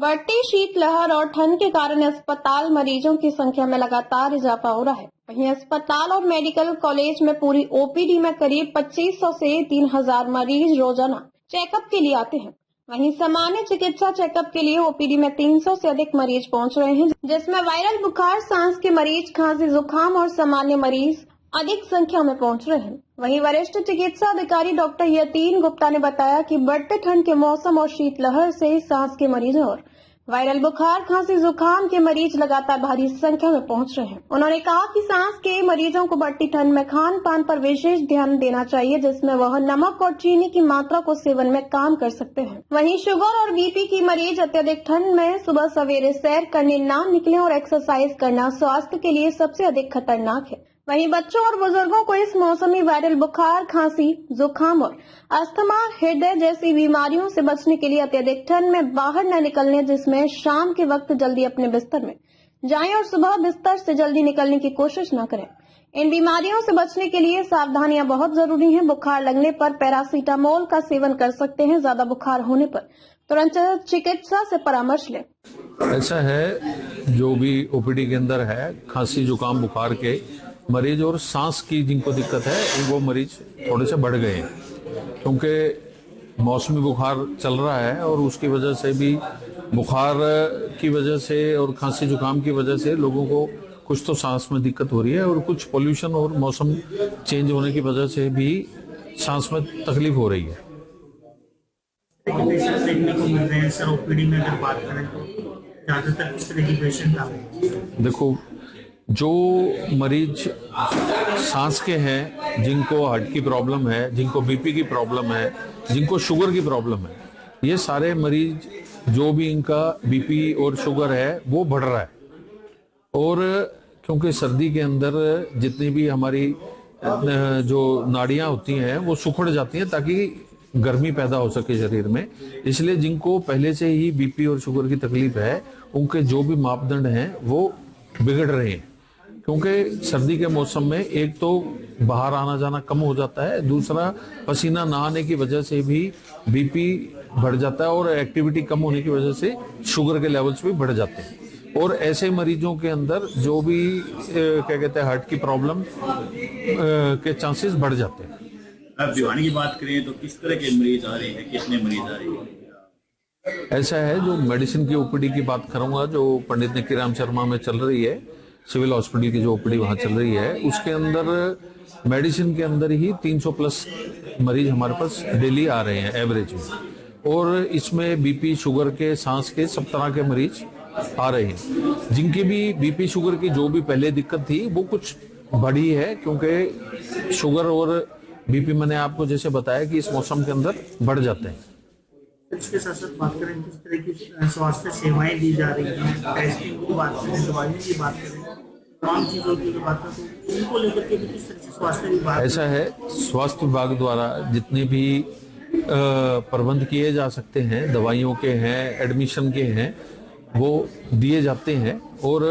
बढ़ती शीतलहर और ठंड के कारण अस्पताल मरीजों की संख्या में लगातार इजाफा हो रहा है। वहीं अस्पताल और मेडिकल कॉलेज में पूरी ओपीडी में करीब 2500 से 3000 मरीज रोजाना चेकअप के लिए आते हैं। वहीं सामान्य चिकित्सा चेकअप के लिए ओपीडी में 300 से अधिक मरीज पहुंच रहे हैं, जिसमें वायरल बुखार, सांस के मरीज, खांसी, जुकाम और सामान्य मरीज अधिक संख्या में पहुंच रहे हैं। वहीं वरिष्ठ चिकित्सा अधिकारी डॉक्टर यतीन गुप्ता ने बताया कि बढ़ते ठंड के मौसम और शीतलहर से सांस के मरीज और वायरल बुखार, खांसी, जुकाम के मरीज लगातार भारी संख्या में पहुंच रहे हैं। उन्होंने कहा कि सांस के मरीजों को बढ़ती ठंड में खान पान पर विशेष ध्यान देना चाहिए, जिसमें वह नमक और चीनी की मात्रा को सेवन में कम कर सकते हैं। वहीं शुगर और बीपी की मरीज अत्यधिक ठंड में सुबह सवेरे सैर करने ना निकलें और एक्सरसाइज करना स्वास्थ्य के लिए सबसे अधिक खतरनाक है। वहीं बच्चों और बुजुर्गों को इस मौसमी वायरल बुखार, खांसी, जुकाम और अस्थमा, हृदय जैसी बीमारियों से बचने के लिए अत्यधिक ठंड में बाहर न निकलने, जिसमें शाम के वक्त जल्दी अपने बिस्तर में जाएं और सुबह बिस्तर से जल्दी निकलने की कोशिश न करें। इन बीमारियों से बचने के लिए सावधानियां बहुत जरूरी हैं। बुखार लगने पर पैरासीटामोल का सेवन कर सकते हैं। ज्यादा बुखार होने पर तुरंत चिकित्सा से परामर्श लें। ऐसा है, जो भी ओपीडी के अंदर है, खांसी, जुकाम, बुखार के मरीज और सांस की जिनको दिक्कत है, वो मरीज थोड़े से बढ़ गए हैं, क्योंकि मौसमी बुखार चल रहा है और उसकी वजह से भी, बुखार की वजह से और खांसी जुकाम की वजह से लोगों को कुछ तो सांस में दिक्कत हो रही है और कुछ पोल्यूशन और मौसम चेंज होने की वजह से भी सांस में तकलीफ हो रही है। देखने को मिल रहे हैं सर, ओपीडी में अगर बात करें तो ज्यादातर किस तरह की पेशेंट आ रहे हैं? देखो, जो मरीज सांस के हैं, जिनको हार्ट की प्रॉब्लम है, जिनको बीपी की प्रॉब्लम है, जिनको शुगर की प्रॉब्लम है, ये सारे मरीज जो भी इनका बीपी और शुगर है वो बढ़ रहा है। और क्योंकि सर्दी के अंदर जितनी भी हमारी जो नाड़ियां होती हैं वो सुखड़ जाती हैं ताकि गर्मी पैदा हो सके शरीर में, इसलिए जिनको पहले से ही बीपी और शुगर की तकलीफ है उनके जो भी मापदंड हैं वो बिगड़ रहे हैं। क्योंकि सर्दी के मौसम में एक तो बाहर आना जाना कम हो जाता है, दूसरा पसीना ना आने की वजह से भी बीपी बढ़ जाता है और एक्टिविटी कम होने की वजह से शुगर के लेवल्स भी बढ़ जाते हैं। और ऐसे मरीजों के अंदर जो भी क्या कहते हैं हार्ट की प्रॉब्लम के चांसेस बढ़ जाते हैं। अब दीवानी की बात करें तो किस तरह के मरीज आ रहे हैं, कितने मरीज आ रहे हैं? ऐसा है, जो मेडिसिन की ओपीडी की बात करूंगा, जो पंडित निकीराम शर्मा में चल रही है, सिविल हॉस्पिटल की जो ओपीडी वहां चल रही है, उसके अंदर मेडिसिन के अंदर ही 300 प्लस मरीज हमारे पास डेली आ रहे हैं एवरेज में। और इसमें बीपी, शुगर के, सांस के, सब तरह के मरीज आ रहे हैं। जिनकी भी बीपी शुगर की जो भी पहले दिक्कत थी वो कुछ बढ़ी है, क्योंकि शुगर और बीपी मैंने आपको जैसे बताया कि इस मौसम के अंदर बढ़ जाते हैं। इसके साथ साथ बात करें किस तरह की स्वास्थ्य सेवाएं दी जा रही हैं, टेस्टिंग की बात करें, दवाइयों की बात करें, तमाम चीजों की बात करें, तो इनको लेकर के भी किस तरह से स्वास्थ्य विभाग, ऐसा है, स्वास्थ्य विभाग द्वारा जितने भी प्रबंध किए जा सकते हैं, दवाइयों के हैं, एडमिशन के हैं, वो दिए जाते हैं। और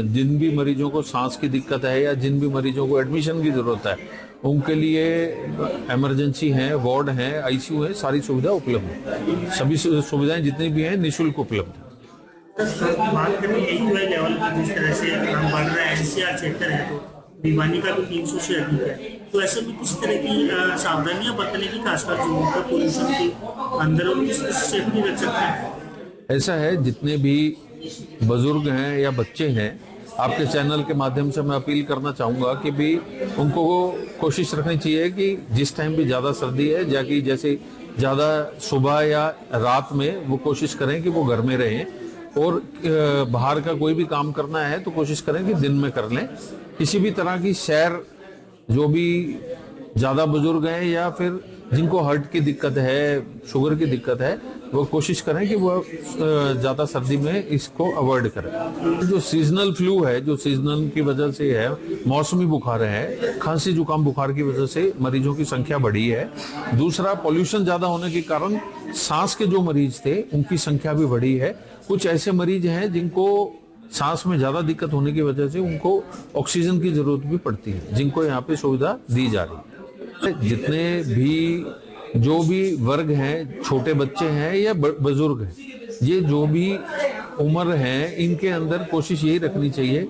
जिन भी मरीजों को सांस की दिक्कत है या जिन भी मरीजों को एडमिशन की जरूरत है, उनके लिए इमरजेंसी है, वार्ड है, आईसीयू है, सारी सुविधा उपलब्ध है। सभी सुविधाएं जितनी भी हैं निःशुल्क उपलब्ध है। बात करें AQI लेवल की, जिस तरह से हम बढ़ रहा है, NCR क्षेत्र है तो दीवानी का भी 300 से अधिक है, तो ऐसे में किस तरह की सावधानियां बरतने की, खासकर जो पोल्यूशन के अंदर और किस तरह से सेफ्टी रख सकते हैं? ऐसा है, जितने भी बुजुर्ग हैं या बच्चे हैं, आपके चैनल के माध्यम से मैं अपील करना चाहूंगा कि भी उनको कोशिश रखनी चाहिए कि जिस टाइम भी ज्यादा सर्दी है, जाकि जैसे ज्यादा सुबह या रात में वो कोशिश करें कि वो घर में रहें, और बाहर का कोई भी काम करना है तो कोशिश करें कि दिन में कर लें। किसी भी तरह की सैर, जो भी ज्यादा बुजुर्ग हैं या फिर जिनको हार्ट की दिक्कत है, शुगर की दिक्कत है, वो कोशिश करें कि वो ज्यादा सर्दी में इसको अवॉइड करें। जो सीजनल फ्लू है, जो सीजनल की वजह से है, मौसमी बुखार है, खांसी जुकाम बुखार की वजह से मरीजों की संख्या बढ़ी है। दूसरा, पॉल्यूशन ज्यादा होने के कारण सांस के जो मरीज थे उनकी संख्या भी बढ़ी है। कुछ ऐसे मरीज हैं जिनको सांस में ज्यादा दिक्कत होने की वजह से उनको ऑक्सीजन की जरूरत भी पड़ती है, जिनको यहाँ पे सुविधा दी जा रही है। जितने भी जो भी वर्ग हैं, छोटे बच्चे हैं या बुजुर्ग हैं, ये जो भी उम्र है इनके अंदर कोशिश यही रखनी चाहिए